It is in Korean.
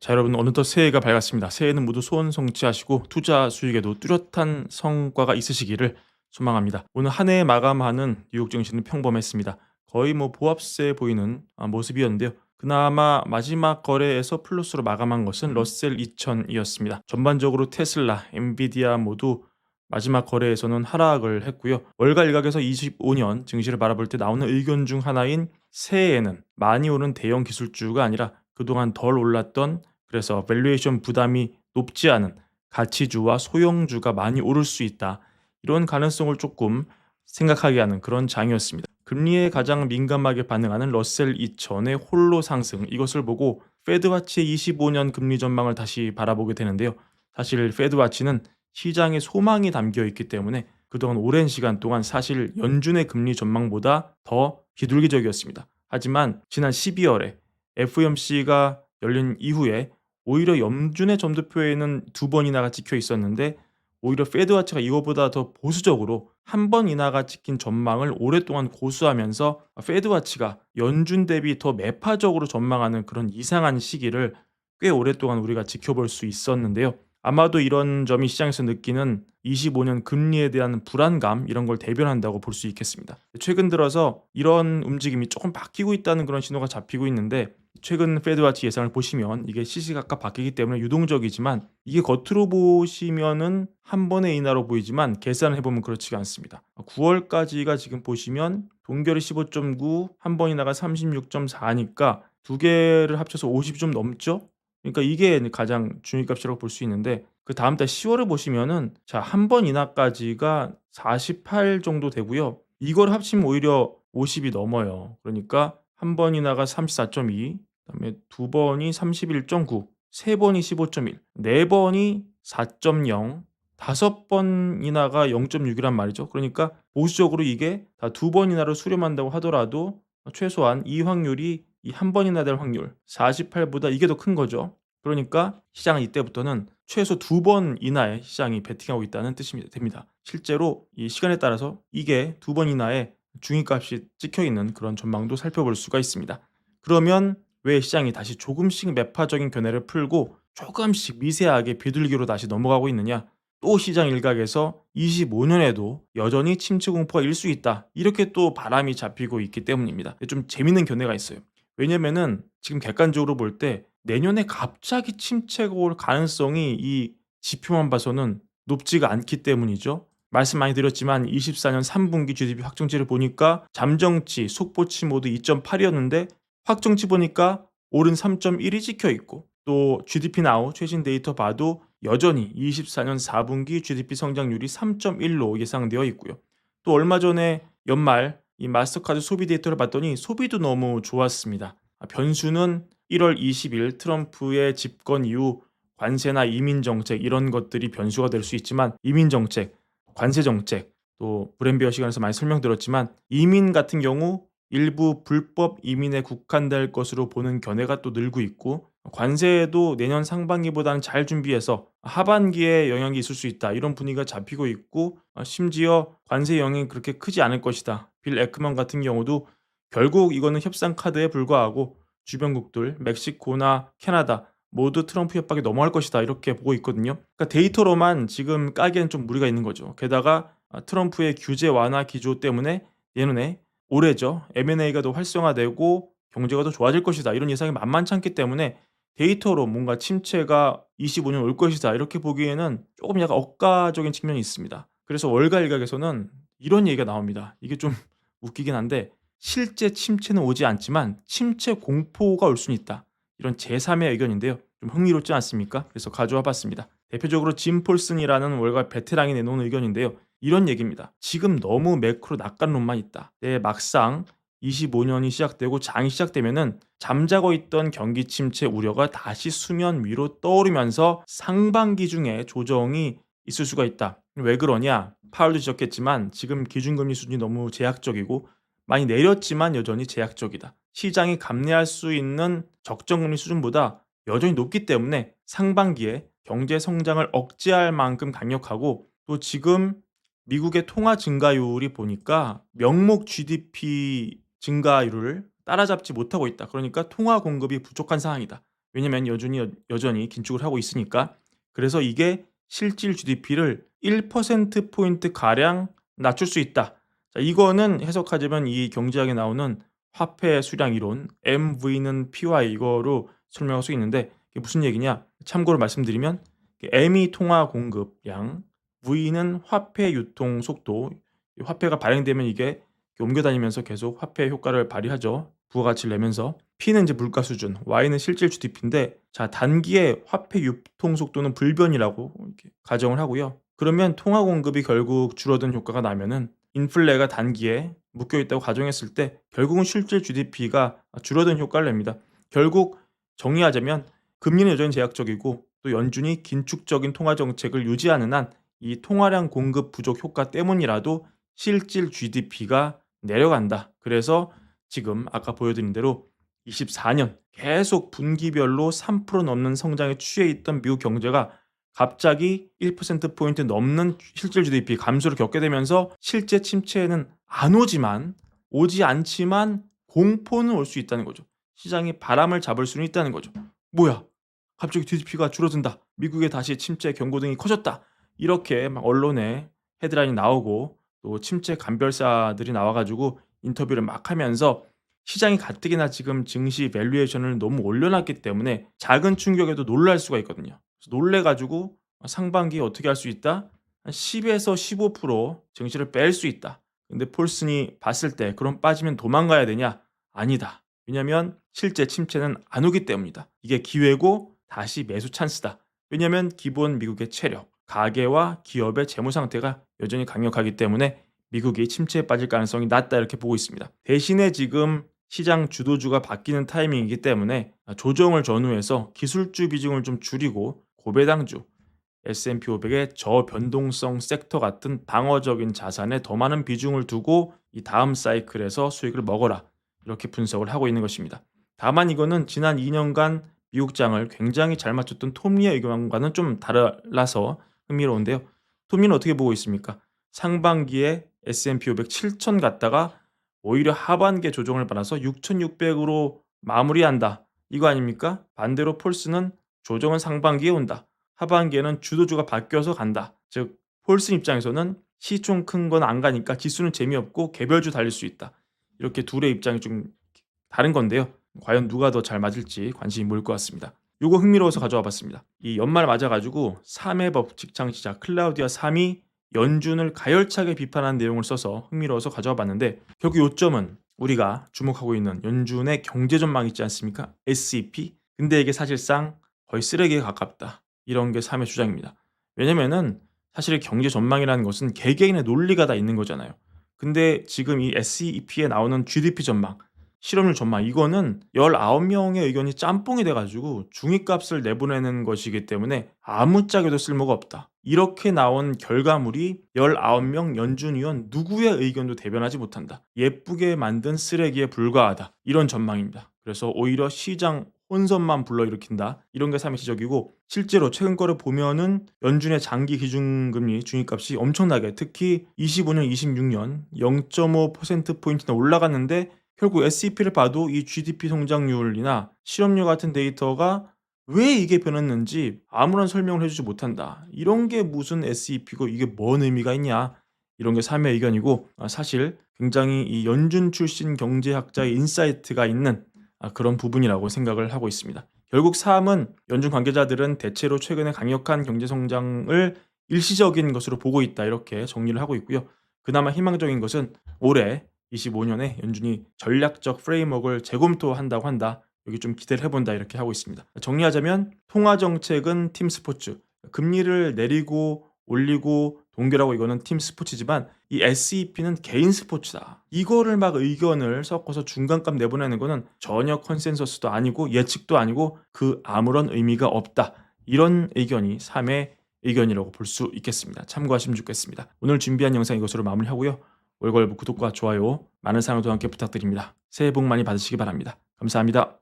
자, 여러분 어느덧 새해가 밝았습니다. 새해는 모두 소원 성취하시고 투자 수익에도 뚜렷한 성과가 있으시기를 소망합니다. 오늘 한 해 마감하는 뉴욕 증시는 평범했습니다. 거의 보합세 보이는 모습이었는데요. 그나마 마지막 거래에서 플러스로 마감한 것은 러셀 2000이었습니다. 전반적으로 테슬라, 엔비디아 모두 마지막 거래에서는 하락을 했고요. 월가 일각에서 25년 증시를 바라볼 때 나오는 의견 중 하나인 새해에는 많이 오른 대형 기술주가 아니라 그동안 덜 올랐던, 그래서 밸류에이션 부담이 높지 않은 가치주와 소형주가 많이 오를 수 있다, 이런 가능성을 조금 생각하게 하는 그런 장이었습니다. 금리에 가장 민감하게 반응하는 러셀 2000의 홀로 상승, 이것을 보고 페드와치의 25년 금리 전망을 다시 바라보게 되는데요. 사실 페드와치는 시장에 소망이 담겨 있기 때문에 그동안 오랜 시간 동안 사실 연준의 금리 전망보다 더 비둘기적이었습니다. 하지만 지난 12월에 FOMC가 열린 이후에 오히려 연준의 점도표에는 두 번 인하가 찍혀 있었는데, 오히려 페드와치가 이거보다 더 보수적으로 한 번 인하가 찍힌 전망을 오랫동안 고수하면서 페드와치가 연준 대비 더 매파적으로 전망하는 그런 이상한 시기를 꽤 오랫동안 우리가 지켜볼 수 있었는데요. 아마도 이런 점이 시장에서 느끼는 25년 금리에 대한 불안감, 이런 걸 대변한다고 볼 수 있겠습니다. 최근 들어서 이런 움직임이 조금 바뀌고 있다는 그런 신호가 잡히고 있는데, 최근 페드와치 예상을 보시면 이게 시시각각 바뀌기 때문에 유동적이지만, 이게 겉으로 보시면은 한 번의 인하로 보이지만 계산을 해보면 그렇지가 않습니다. 9월까지가 지금 보시면 동결이 15.9, 한 번 인하가 36.4니까 두 개를 합쳐서 50이 좀 넘죠? 그러니까 이게 가장 중위값이라고 볼 수 있는데, 그 다음 달 10월을 보시면은 자, 한 번 인하까지가 48 정도 되고요. 이걸 합치면 오히려 50이 넘어요. 그러니까 한 번 인하가 34.2, 그다음에 두 번이 31.9, 세 번이 15.1, 네 번이 4.0, 다섯 번 인하가 0.6이란 말이죠. 그러니까 보수적으로 이게 다 두 번 인하를 수렴한다고 하더라도 최소한 이 확률이 이 한 번 인하될 확률 48보다 이게 더 큰 거죠. 그러니까 시장은 이때부터는 최소 두 번 이나에 시장이 베팅하고 있다는 뜻이 됩니다. 실제로 이 시간에 따라서 이게 두 번 이나에 중위값이 찍혀 있는 그런 전망도 살펴볼 수가 있습니다. 그러면 왜 시장이 다시 조금씩 매파적인 견해를 풀고 조금씩 미세하게 비둘기로 다시 넘어가고 있느냐? 또 시장 일각에서 25년에도 여전히 침체 공포가 일 수 있다, 이렇게 또 바람이 잡히고 있기 때문입니다. 좀 재밌는 견해가 있어요. 왜냐면은 지금 객관적으로 볼 때 내년에 갑자기 침체가 올 가능성이 이 지표만 봐서는 높지가 않기 때문이죠. 말씀 많이 드렸지만 24년 3분기 GDP 확정치를 보니까 잠정치, 속보치 모두 2.8이었는데 확정치 보니까 오른 3.1이 찍혀 있고, 또 GDP 나우 최신 데이터 봐도 여전히 24년 4분기 GDP 성장률이 3.1로 예상되어 있고요. 또 얼마 전에 연말 이 마스터카드 소비 데이터를 봤더니 소비도 너무 좋았습니다. 변수는 1월 20일 트럼프의 집권 이후 관세나 이민 정책, 이런 것들이 변수가 될 수 있지만, 이민 정책, 관세 정책, 또 브랜비어 시간에서 많이 설명드렸지만 이민 같은 경우 일부 불법 이민에 국한될 것으로 보는 견해가 또 늘고 있고, 관세도 내년 상반기보다는 잘 준비해서 하반기에 영향이 있을 수 있다, 이런 분위기가 잡히고 있고, 심지어 관세 영향이 그렇게 크지 않을 것이다. 빌 에크먼 같은 경우도 결국 이거는 협상 카드에 불과하고 주변국들 멕시코나 캐나다 모두 트럼프 협박에 넘어갈 것이다, 이렇게 보고 있거든요. 그러니까 데이터로만 지금 까기엔 좀 무리가 있는 거죠. 게다가 트럼프의 규제 완화 기조 때문에 내년에 올해죠, M&A가 더 활성화되고 경제가 더 좋아질 것이다, 이런 예상이 만만치 않기 때문에 데이터로 뭔가 침체가 25년 올 것이다, 이렇게 보기에는 조금 약간 억가적인 측면이 있습니다. 그래서 월가 일각에서는 이런 얘기가 나옵니다. 이게 좀 웃기긴 한데, 실제 침체는 오지 않지만 침체 공포가 올 수는 있다, 이런 제3의 의견인데요. 좀 흥미롭지 않습니까? 그래서 가져와 봤습니다. 대표적으로 짐 폴슨이라는 월가 베테랑이 내놓은 의견인데요. 이런 얘기입니다. 지금 너무 매크로 낙관론만 있다. 막상 25년이 시작되고 장이 시작되면은 잠자고 있던 경기 침체 우려가 다시 수면 위로 떠오르면서 상반기 중에 조정이 있을 수가 있다. 왜 그러냐? 파월도 지적했지만 지금 기준금리 수준이 너무 제약적이고 많이 내렸지만 여전히 제약적이다. 시장이 감내할 수 있는 적정금리 수준보다 여전히 높기 때문에 상반기에 경제 성장을 억제할 만큼 강력하고, 또 지금 미국의 통화 증가율이 보니까 명목 GDP 증가율을 따라잡지 못하고 있다. 그러니까 통화 공급이 부족한 상황이다. 왜냐면 여전히 긴축을 하고 있으니까. 그래서 이게 실질 GDP를 1% 포인트 가량 낮출 수 있다. 자, 이거는 해석하자면 이 경제학에 나오는 화폐 수량 이론 MV는 P와 이거로 설명할 수 있는데, 이게 무슨 얘기냐? 참고로 말씀드리면 M이 통화 공급량, V는 화폐 유통 속도. 이 화폐가 발행되면 이게 옮겨 다니면서 계속 화폐 효과를 발휘하죠. 부가가치를 내면서. P는 이제 물가 수준, Y는 실질 GDP인데, 자, 단기의 화폐 유통 속도는 불변이라고 이렇게 가정을 하고요. 그러면 통화 공급이 결국 줄어든 효과가 나면은 인플레가 단기에 묶여 있다고 가정했을 때 결국은 실질 GDP가 줄어든 효과를 냅니다. 결국 정리하자면 금리는 여전히 제약적이고 또 연준이 긴축적인 통화 정책을 유지하는 한 이 통화량 공급 부족 효과 때문이라도 실질 GDP가 내려간다. 그래서 지금 아까 보여드린 대로 24년 계속 분기별로 3% 넘는 성장에 취해 있던 미국 경제가 갑자기 1%포인트 넘는 실질 GDP 감소를 겪게 되면서 실제 침체는 안 오지만, 오지 않지만 공포는 올 수 있다는 거죠. 시장이 바람을 잡을 수는 있다는 거죠. 뭐야? 갑자기 GDP가 줄어든다. 미국에 다시 침체 경고등이 커졌다. 이렇게 막 언론에 헤드라인이 나오고 또 침체 감별사들이 나와 가지고 인터뷰를 막 하면서 시장이 가뜩이나 지금 증시 밸류에이션을 너무 올려놨기 때문에 작은 충격에도 놀랄 수가 있거든요. 그래서 놀래 가지고 상반기에 어떻게 할 수 있다? 한 10에서 15% 증시를 뺄 수 있다. 근데 폴슨이 봤을 때 그럼 빠지면 도망가야 되냐? 아니다. 왜냐면 실제 침체는 안 오기 때문이다. 이게 기회고 다시 매수 찬스다. 왜냐면 기본 미국의 체력, 가계와 기업의 재무 상태가 여전히 강력하기 때문에 미국이 침체에 빠질 가능성이 낮다 이렇게 보고 있습니다. 대신에 지금 시장 주도주가 바뀌는 타이밍이기 때문에 조정을 전후해서 기술주 비중을 좀 줄이고 고배당주, S&P 500의 저변동성 섹터 같은 방어적인 자산에 더 많은 비중을 두고 이 다음 사이클에서 수익을 먹어라. 이렇게 분석을 하고 있는 것입니다. 다만 이거는 지난 2년간 미국장을 굉장히 잘 맞췄던 톰리의 의견과는 좀 달라서 흥미로운데요. 톰리는 어떻게 보고 있습니까? 상반기에 S&P 500 7,000 갔다가 오히려 하반기에 조정을 받아서 6,600으로 마무리한다. 이거 아닙니까? 반대로 폴스는 조정은 상반기에 온다. 하반기에는 주도주가 바뀌어서 간다. 즉 폴슨 입장에서는 시총 큰 건 안 가니까 지수는 재미없고 개별주 달릴 수 있다. 이렇게 둘의 입장이 좀 다른 건데요. 과연 누가 더 잘 맞을지 관심이 모일 것 같습니다. 요거 흥미로워서 가져와 봤습니다. 이 연말 맞아가지고 3회 법칙 창시자 클라우디아 3이 연준을 가열차게 비판한 내용을 써서 흥미로워서 가져와 봤는데, 결국 요점은 우리가 주목하고 있는 연준의 경제 전망 있지 않습니까? SEP. 근데 이게 사실상 거의 쓰레기에 가깝다. 이런 게 3의 주장입니다. 왜냐면은 사실 경제 전망이라는 것은 개개인의 논리가 다 있는 거잖아요. 근데 지금 이 SEP에 나오는 GDP 전망, 실업률 전망, 이거는 19명의 의견이 짬뽕이 돼 가지고 중위값을 내보내는 것이기 때문에 아무짝에도 쓸모가 없다. 이렇게 나온 결과물이 19명 연준 위원 누구의 의견도 대변하지 못한다. 예쁘게 만든 쓰레기에 불과하다. 이런 전망입니다. 그래서 오히려 시장 혼선만 불러일으킨다. 이런 게 3의 지적이고, 실제로 최근 거를 보면은 연준의 장기 기준금리 중위값이 엄청나게, 특히 25년, 26년 0.5%포인트나 올라갔는데 결국 SEP를 봐도 이 GDP 성장률이나 실업률 같은 데이터가 왜 이게 변했는지 아무런 설명을 해주지 못한다. 이런 게 무슨 SEP고 이게 뭔 의미가 있냐. 이런 게 3의 의견이고, 사실 굉장히 이 연준 출신 경제학자의 인사이트가 있는 그런 부분이라고 생각을 하고 있습니다. 결국 3은 연준 관계자들은 대체로 최근에 강력한 경제 성장을 일시적인 것으로 보고 있다. 이렇게 정리를 하고 있고요. 그나마 희망적인 것은 올해 25년에 연준이 전략적 프레임워크를 재검토한다고 한다. 여기 좀 기대를 해본다. 이렇게 하고 있습니다. 정리하자면 통화 정책은 팀 스포츠, 금리를 내리고 올리고 동결하고 이거는 팀 스포츠지만 이 SEP는 개인 스포츠다. 이거를 막 의견을 섞어서 중간값 내보내는 거는 전혀 컨센서스도 아니고 예측도 아니고 그 아무런 의미가 없다. 이런 의견이 3의 의견이라고 볼 수 있겠습니다. 참고하시면 좋겠습니다. 오늘 준비한 영상 이것으로 마무리하고요. 월걸부 구독과 좋아요 많은 사랑도 함께 부탁드립니다. 새해 복 많이 받으시기 바랍니다. 감사합니다.